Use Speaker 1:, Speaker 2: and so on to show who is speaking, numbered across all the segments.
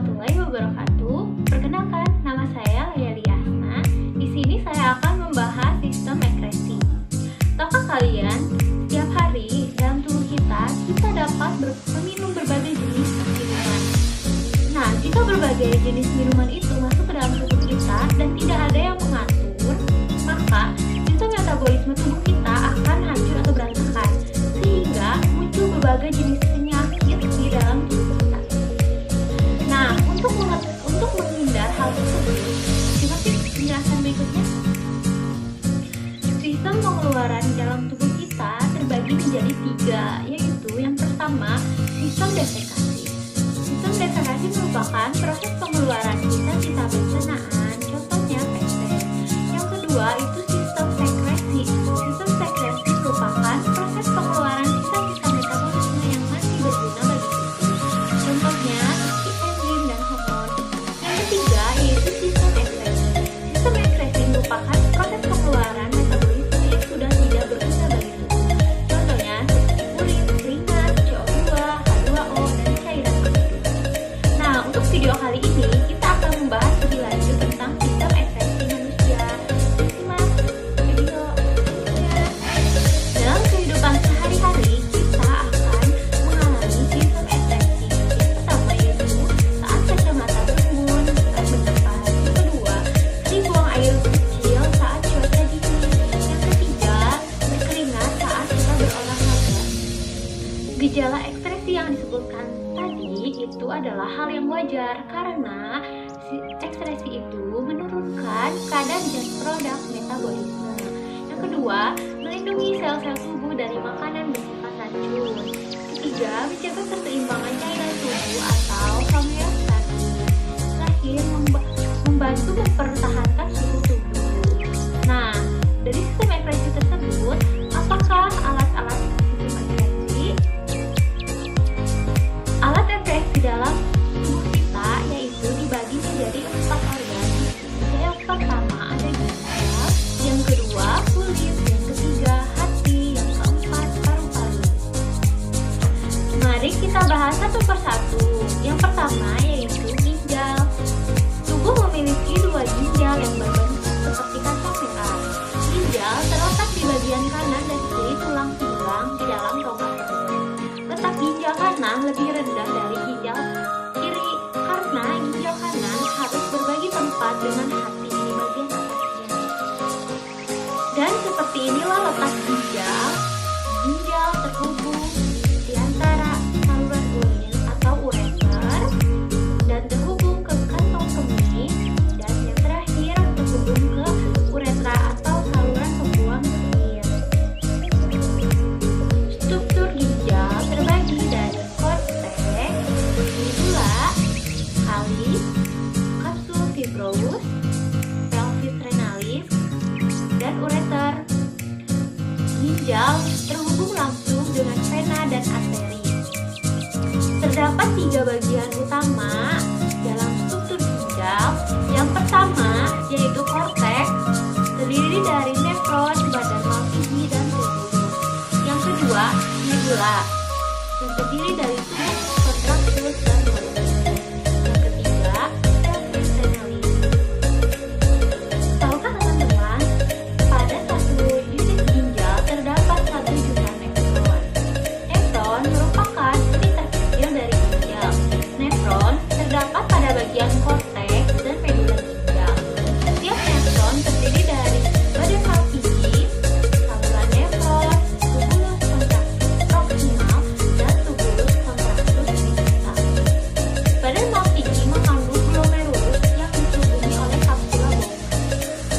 Speaker 1: warahmatullahi wabarakatuh. Perkenalkan, nama saya Layali Asna. Di sini saya akan membahas sistem ekskresi. Tahukah kalian, setiap hari dalam tubuh kita dapat meminum berbagai jenis minuman. Nah, jika berbagai jenis minuman itu masuk ke dalam tubuh kita dan tidak ada yang mengatur, maka sistem metabolisme tubuh kita akan hancur atau berantakan, sehingga muncul berbagai jenis penyakit di dalam tubuh kita. Nah, untuk menghindar hal tersebut, simak penjelasan berikutnya. Sistem pengeluaran dalam tubuh kita terbagi menjadi 3, yaitu yang pertama, sistem defekasi. Sistem defekasi merupakan proses pengeluaran sisa-sisa pencernaan, contohnya feses. Yang kedua itu sistem sekresi. Sistem sekresi merupakan proses pengeluaran sisa-sisa metabolisme yang masih berguna bagi tubuh, contohnya enzim dan hormon. Yang ketiga yaitu sistem ekskresi. Sistem ekskresi merupakan proses pengeluaran metabolisme yang sudah tidak berguna bagi tubuh, contohnya seperti urin, keringat, CO2, H2O, dan cairan tubuh. Nah, untuk video kali ini kita akan membahas lebih lanjut tentang sistem ekskresi manusia. Simak video berikutnya. Dalam kehidupan sehari-hari kita akan mengalami sistem ekskresi. Yang pertama yaitu saat kacamata berembun saat bernapas. Yang kedua, sering buang air kecil saat cuaca dingin. Yang ketiga, berkeringat saat kita berolahraga. Gejala ekskresi yang disebutkan tadi itu adalah hal yang wajar karena ekskresi itu menurunkan kadar zat produk metabolisme. Yang kedua, melindungi sel-sel tubuh dari makanan bersifat racun. Ketiga, menjaga keseimbangan cairan tubuh atau homeostasi. Terakhir, membantu mempertahankan suhu tubuh. Nah, dari sistem ekskresi tersebut, apakah alat-alat sistem ekskresi? Alat ekskresi dalam tubuh kita yaitu dibagi menjadi 4 organ. Yang pertama ada ginjal, yang kedua kulit, yang ketiga hati, yang keempat paru-paru. Mari kita bahas satu persatu. Yang pertama yaitu ginjal. Tubuh memiliki 2 ginjal yang berbentuk seperti kacang merah. Ginjal terletak di bagian kanan dan kiri tulang pinggang di dalam rongga perut. Letak ginjal kanan lebih rendah dari ginjal kiri karena ginjal kanan harus berbagi tempat dengan hati di bagian atasnya. Dan seperti inilah letak ginjal. Ginjal terhubung di antara saluran urin atau ureter dan terhubung ke kantong kemih, dan yang terakhir terhubung ke uretra atau saluran pembuang air. Struktur ginjal terbagi dari korteks, medula, kalis, kapsul fibrous, pelvis renalis, dan ureter. Ginjal terhubung langsung dengan vena dan arteri. Terdapat 3 bagian utama dalam struktur ginjal. Yang pertama yaitu korteks, terdiri dari nefron, badan malfizi, dan tubuh. Yang kedua, medula, yang terdiri dari tubuh, kontraktus, dan hormon. Yang ketiga, pelvis renalis. Tahukah teman-teman, pada satu unit ginjal terdapat 1 juta nefron. Nefron merupakan seli terkecil dari ginjal. Nefron terdapat pada bagian korteks dan medula ginjal. Setiap nefron terdiri dari badan malfizi, saluran nefron, tubulus kontraktus proksimal, dan tubulus kontraktus distal. Badan malfizi mengandung glomerulus yang dihubungi oleh kapsula Bowman.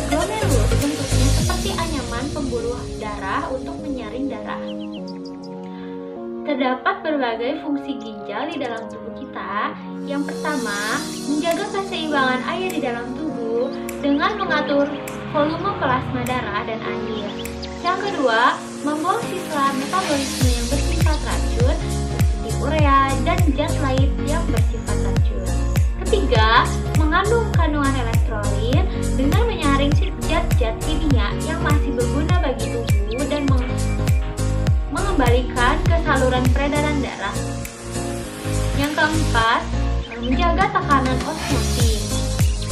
Speaker 1: Glomerulus bentuknya seperti anyaman pembuluh darah untuk menyaring darah. Terdapat berbagai fungsi ginjal di dalam tubuh kita. Yang pertama, menjaga keseimbangan air di dalam tubuh dengan mengatur volume plasma darah dan air. Yang kedua, membuang sisa metabolisme yang bersifat racun seperti urea dan zat lain yang bersifat racun. Ketiga, mengandung kandungan elektrolit dengan menyaring zat-zat kimia yang masih berguna bagi tubuh dan mengembalikan ke saluran peredaran darah. Yang keempat, menjaga tekanan osmosis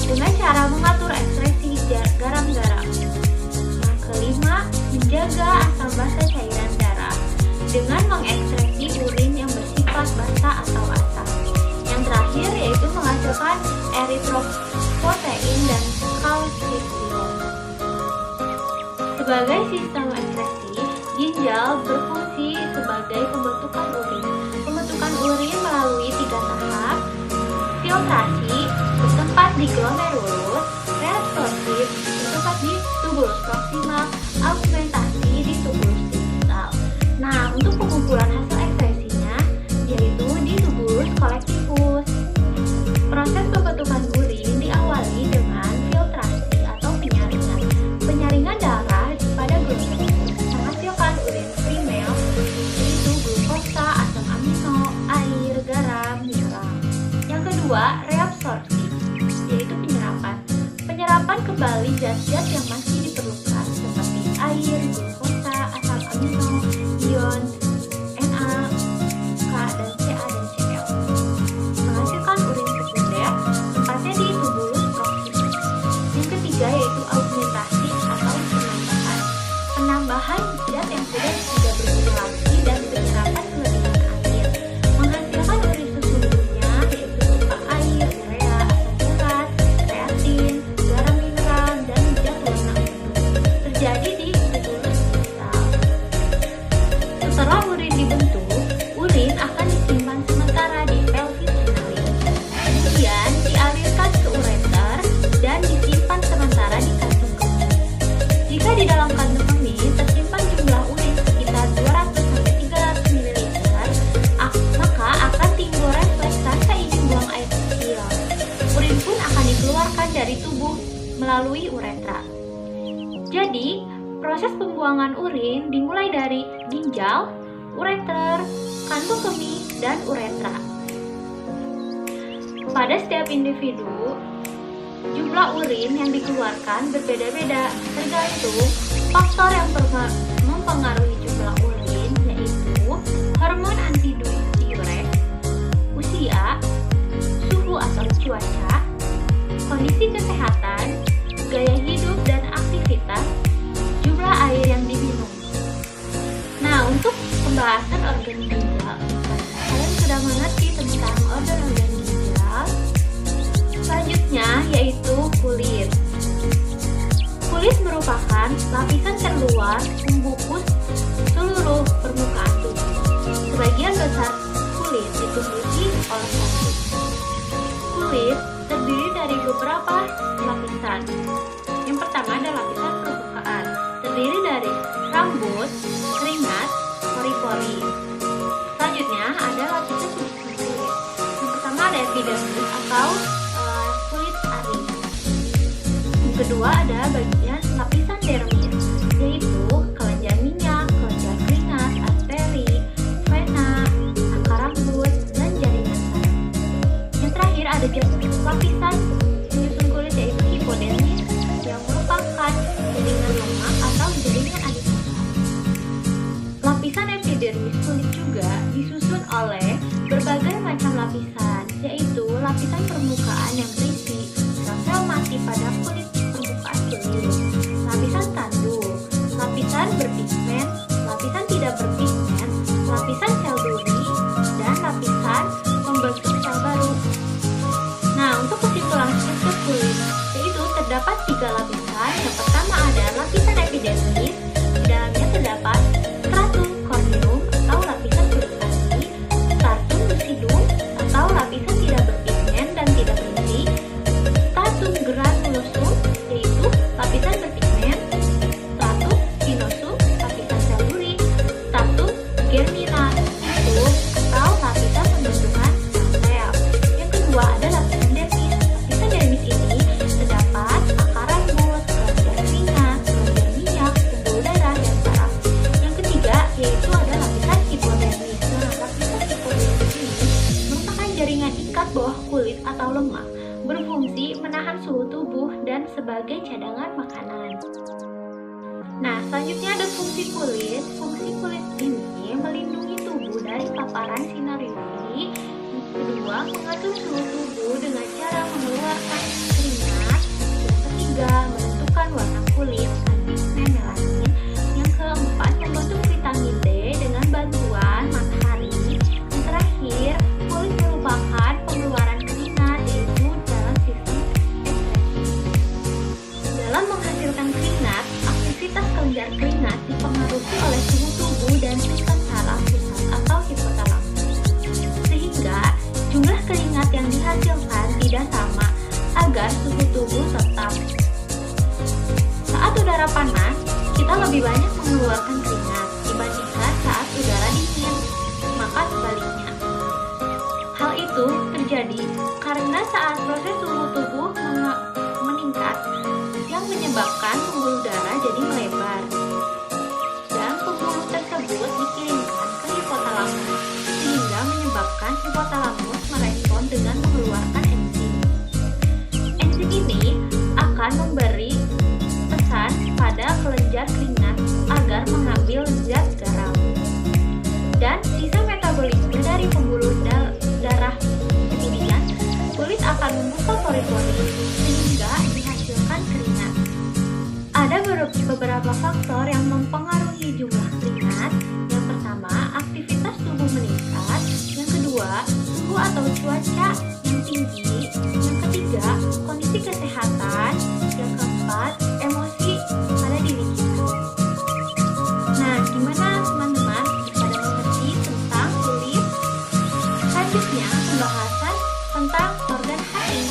Speaker 1: dengan cara mengatur ekspresi garam-garam. Yang kelima, menjaga asam basa cairan darah dengan mengekspresi urin yang bersifat basa atau asam. Yang terakhir yaitu menghasilkan eritropoietin dan kalsium. Sebagai sistem ekspresi, ginjal berfungsi sebagai pembentukan urin. Pembentukan urin melalui 3 tahap: filtrasi bertempat di glomerulus, reabsorptif bertempat di tubulus proximal, augmentasi di tubulus distal. Nah, untuk pengumpulan hasil ekspresinya yaitu di tubulus colectivus. Proses pembentukan urin diawali dengan filtrasi atau penyaringan. Penyaringan darah pada glomerulus menghasilkan urin primer yaitu glukosa, asam amino, air, garam, mineral. Yang kedua, reabsorpsi yaitu penyerapan. Penyerapan kembali zat-zat yang masih diperlukan seperti air, glukosa, asam amino, ion Na, K, dan Ca dan Cl. Menghasilkan urin sekunder, tempatnya di tubulus proximal. Yang ketiga yaitu augmentasi atau penambahan. Penambahan zat yang sudah tidak berguna lagi dan penyerapan kelebihan air. Menghasilkan urin sesungguhnya yaitu berupa air, urea, asam urat, kreatin, garam mineral, dan zat warna ungu. Terjadi di tubulus distal. Setelah urin dibentuk, urin akan disimpan sementara di pelvis analis. Kemudian dialirkan ke ureter dan disimpan sementara di kantung kemih. Jika di dalam kantung kemih tersimpan jumlah urin sekitar 200-300 ml, maka akan timbul refleks rasa ingin buang air kecil. Urin pun akan dikeluarkan dari tubuh melalui uretra. Jadi, proses pembuangan urin dimulai dari ginjal, ureter, kantung kemih, dan uretra. Pada setiap individu, jumlah urin yang dikeluarkan berbeda-beda tergantung faktor yang mempengaruhi jumlah urin, yaitu hormon antidiuretik, usia, suhu atau cuaca, kondisi kesehatan, gaya hidup dan aktivitas, jumlah air yang diminum. Nah, untuk pembahasan organ ginjal, kalian sudah mengerti tentang organ-organ ginjal. Selanjutnya yaitu kulit. Kulit merupakan lapisan terluar membungkus seluruh permukaan tubuh. Sebagian besar kulit ditumbuhi oleh rambut. Kulit terdiri dari beberapa lapisan. Yang pertama ada lapisan permukaan, terdiri dari rambut, keringat, pori-pori. Selanjutnya ada lapisan tubuh kulit. Yang pertama ada epidermis atau kulit ari. Yang kedua ada bagian lapisan dermis, yaitu kelenjar minyak, kelenjar keringat, arteri, vena, akar rambut, dan jaringan saraf. Yang terakhir ada lapisan penyusun kulit yaitu hipodermis yang merupakan jaringan lemak atau jaringan adipose. Lapisan epidermis kulit juga disusun oleh berbagai macam lapisan, yaitu lapisan permukaan yang berisi sel-sel mati pada kulit permukaan kulit, lapisan tanduk, lapisan berpigmen, lapisan tidak berpigmen, lapisan sel duri, dan lapisan pembentuk sel baru. Nah, untuk kesimpulan struktur kulit, yaitu terdapat 3 lapisan. Yang pertama ada lapisan epidermis, di dalamnya terdapat stratum corneum atau lapisan kulit asli, stratum lucidum atau lapisan tidak berpigmen dan tidak berisi, stratum granulosum yaitu lapisan berpigmen, stratum spinosum lapisan sel duri, stratum germinativum atau lapisan pembentukan sel. Yang kedua ada lapisan dermis. Lapisan dermis ini terdapat akar rambut, kelenjar keringat, kelenjar minyak, pembuluh darah, dan saraf. Yang ketiga yaitu ada lapisan hipodermis. Nah, lapisan hipodermis ini merupakan jaringan ikat bawah kulit atau lemak, berfungsi menahan suhu tubuh dan sebagai cadangan makanan. Nah, selanjutnya ada fungsi kulit. Fungsi kulit ini melindungi tubuh dari paparan sinar UV kedua, mengatur suhu tubuh dengan cara mengeluarkan keringat. Yang ketiga, menentukan warna kulit dan pigmen melanin. Yang keempat, membentuk vitamin D dengan bantuan matahari. Yang terakhir, kulit merupakan pengeluaran keringat, yaitu dalam sistem ekskresi. Dalam menghasilkan keringat, aktivitas kelenjar keringat dipengaruhi oleh suhu tubuh dan sistem saraf pusat atau hipotalamus. Sehingga jumlah keringat yang dihasilkan tidak sama agar suhu tubuh tetap. Saat udara panas, kita lebih banyak mengeluarkan keringat dibandingkan saat udara dingin, maka sebaliknya. Hal itu terjadi karena saat proses suhu tubuh meningkat yang menyebabkan pembuluh darah jadi melebar. Dan pembuluh tersebut dikirimkan ke hipotalamus sehingga menyebabkan hipotalamus merespon dengan mengeluarkan enzim. Enzim ini akan memberi pesan pada kelenjar keringat agar mengambil zat garam. Dan sisa metabolisme dari pembuluh darah kemudian kulit akan membuka pori-pori sehingga dihasilkan keringat. Ada beberapa faktor yang mempengaruhi jumlah keringat. Yang pertama, aktivitas tubuh meningkat. Yang kedua, suhu atau cuaca yang tinggi. Yang ketiga, kondisi kesehatan. Yang keempat, emosi pada diri kita. Nah, gimana teman-teman? Pada mengerti tentang kulit? Selanjutnya, pembahasan tentang organ hati.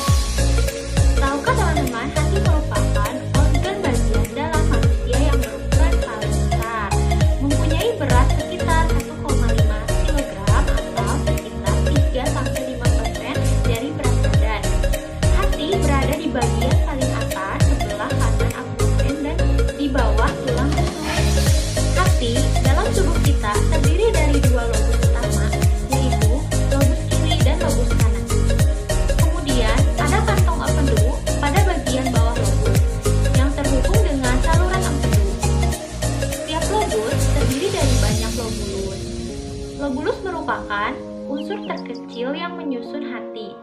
Speaker 1: Tahukah teman-teman, hati merupakan organ bagian dalam manusia yang berukuran paling besar, mempunyai berat sekitar 1,5 kg atau sekitar 3-5% dari berat badan. Hati berada di bagian paling atas sebelah kanan abdomen dan di bawah tulang rusuk. Hati dalam tubuh kita terdiri dari dua lobus utama, yaitu lobus kiri dan lobus kanan. Kemudian ada kantong empedu pada bagian bawah lobus yang terhubung dengan saluran empedu. Setiap lobus terdiri dari banyak lobulus. Lobulus merupakan unsur terkecil yang menyusun hati.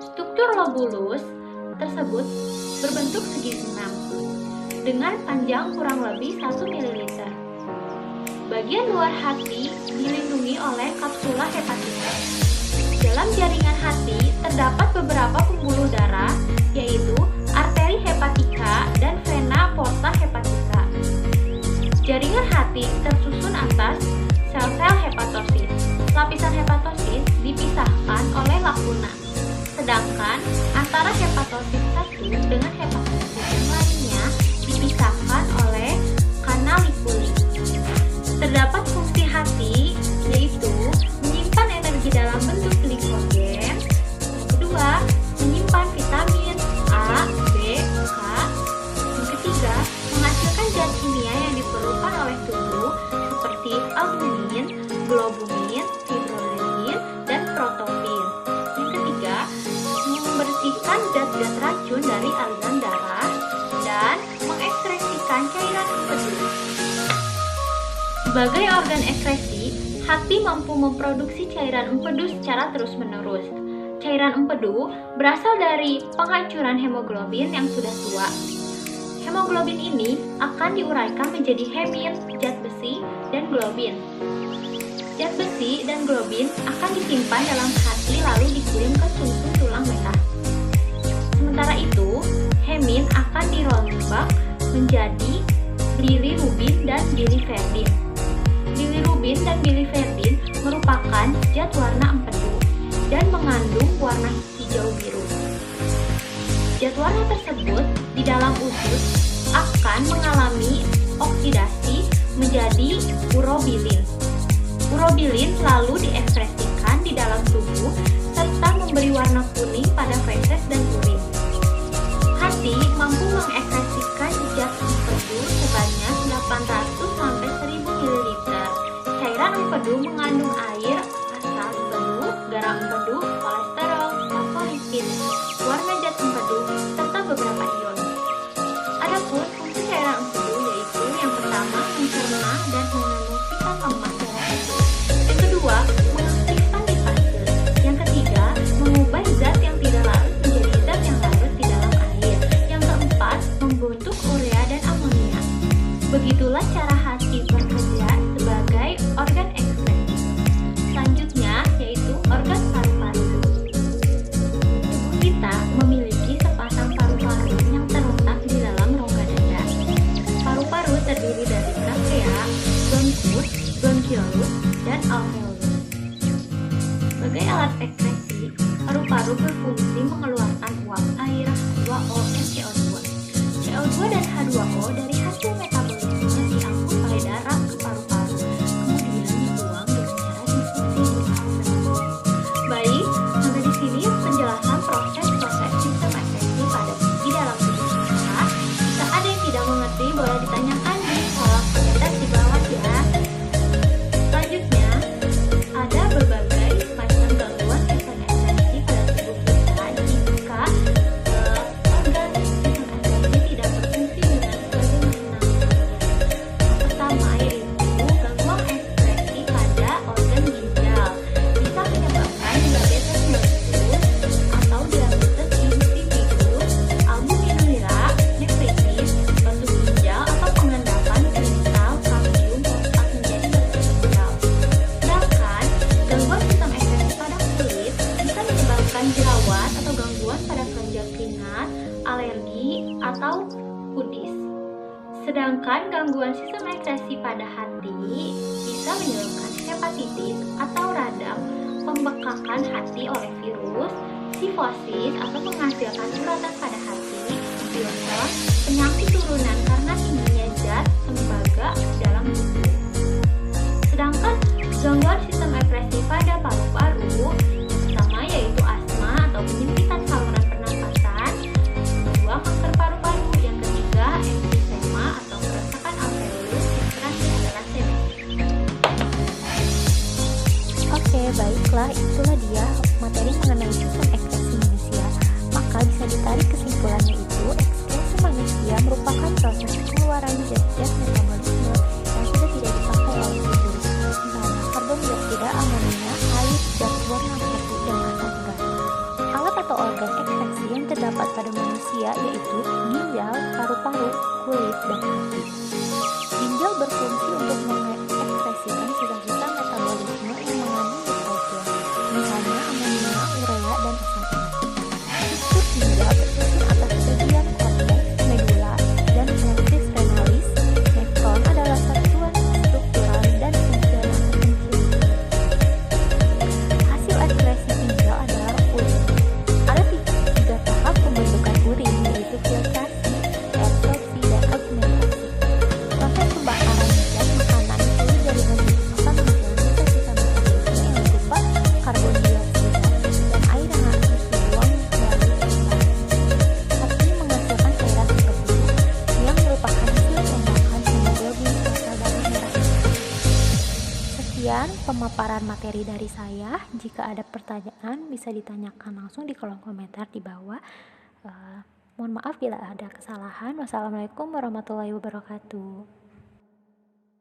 Speaker 1: Struktur lobulus tersebut berbentuk segi enam dengan panjang kurang lebih 1 ml. Bagian luar hati dilindungi oleh kapsula hepatika. Dalam jaringan hati terdapat beberapa pembuluh darah, yaitu arteri hepatika dan vena porta hepatika. Jaringan hati tersusun atas sel-sel hepatosit. Lapisan hepatosit dipisahkan oleh lakuna, sedangkan antara hepatosit satu dengan hepatosit yang lainnya dipisahkan oleh kanalikuli. Terdapat fungsi hati, yaitu menyimpan energi dalam bentuk glikogen. Yang kedua, menyimpan vitamin A, B, K. Yang ketiga, menghasilkan zat kimia yang diperlukan oleh tubuh seperti albumin, globulin, fibronerin, dan protofil. Yang ketiga, membersihkan zat-zat racun dari aliran darah dan mengekskresikan cairan empedu. Sebagai organ ekskresi, hati mampu memproduksi cairan empedu secara terus-menerus. Cairan empedu berasal dari penghancuran hemoglobin yang sudah tua. Hemoglobin ini akan diuraikan menjadi hemin, zat besi, dan globin. Zat besi dan globin akan disimpan dalam hati lalu dikirim ke sumsum tulang merah. Sementara itu, hemin akan dirombak menjadi bilirubin dan biliverdin. Bilirubin dan biliverdin merupakan zat warna empedu dan mengandung warna hijau biru. Zat warna tersebut di dalam usus akan mengalami oksidasi menjadi urobilin. Urobilin lalu diekspresikan di dalam tubuh serta memberi warna kuning pada feses dan urin. Hati mampu mengekspresikan zat empedu sebanyak 800-1000 ml. Cairan empedu mengandung air, asam empedu, garam empedu, kolesterol, fosfolipid, warna zat empedu, serta beberapa ion. Adapun fungsi cairan empedu yaitu yang pertama mencerna dan mengenergikan lemak darah itu. Yang kedua, mengaktifkan lipase yang dan alveolus. Sebagai alat ekskresi, paru-paru berfungsi mengeluarkan uap air H2O dan CO2. CO2 dan H2O dari hasil metabolisme diangkut oleh darah ke paru-paru, kemudian dibuang dengan cara difusi di alveolus. Baik, sampai di sini penjelasan proses-proses sistem ekskresi pada di dalam tubuh kita. Jika ada yang tidak mengerti, boleh ditanyakan di kolom komentar di bawah ya. Selanjutnya, ada berbagai macam gangguan sistem ekskresi pada tubuh kita jika organ sistem ekskresi tidak berfungsi dengan sebagaimana yang pertama yaitu gangguan ekskresi pada organ ginjal bisa menyebabkan diabetes mellitus atau diabetes insipidus, albuminuria, nefritis, batu ginjal atau pengendapan kristal kalsium fosfat menjadi batu ginjal. Sedangkan gangguan sistem ekskresi pada kulit bisa menyebabkan jerawat atau gangguan pada kelenjar keringat, alergi atau kudis. Sedangkan gangguan sistem ekskresi pada hati bisa menyebabkan hepatitis atau radang, pembekakan hati oleh virus, sifosis atau menghasilkan suratan pada hati, Wilson, penyakit turunan karena tingginya zat tembaga dalam tubuh. Sedangkan gangguan sistem ekskresi pada paru-paru yang pertama yaitu asma atau penyempitan saluran pernapasan, yang kedua kanker paru-paru, yang ketiga emfisema atau kerusakan alveolus, yang terakhir adalah TBC.
Speaker 2: Oke, baiklah, itulah dia materi mengenai sistem ekskresi manusia. Maka bisa ditarik kesimpulannya itu, ekskresi manusia merupakan proses pengeluaran zat-zat metabolisme yang sudah tidak dipakai oleh tubuh, misalnya karbon dioksida, amonia, air, zat warna putih, dan asam gas. Alat atau organ ekskresi yang terdapat pada manusia yaitu ginjal, paru-paru, kulit, dan hati. Ginjal berfungsi untuk mengekspresikan sisa-sisa metabolisme yang mengandung glikosida, misalnya amonia, urea, dan asam urat. Struktur ginjal tersusun atas bagian korteks, medula, dan plexus renalis. Nefron adalah satuan struktural dan fungsional penting. Hasil ekskresi ginjal adalah urin. Ada tiga tahap pembentukan urin, yaitu filtrasi, reabsorpsi, dan augmentasi. Proses pembakaran zat makanan itu jaringan glukosa menghasilkan sisa-sisa metabolisme yang berupa karbon dioksida dan air yang harus dibuang melalui filtrasi. Hati menghasilkan cairan seperti yang merupakan hasil tembakan hemoglobin sel darah merah. Sekian pemaparan materi dari saya. Jika ada pertanyaan bisa ditanyakan langsung di kolom komentar di bawah. Mohon maaf bila ada kesalahan. Wassalamualaikum warahmatullahi wabarakatuh.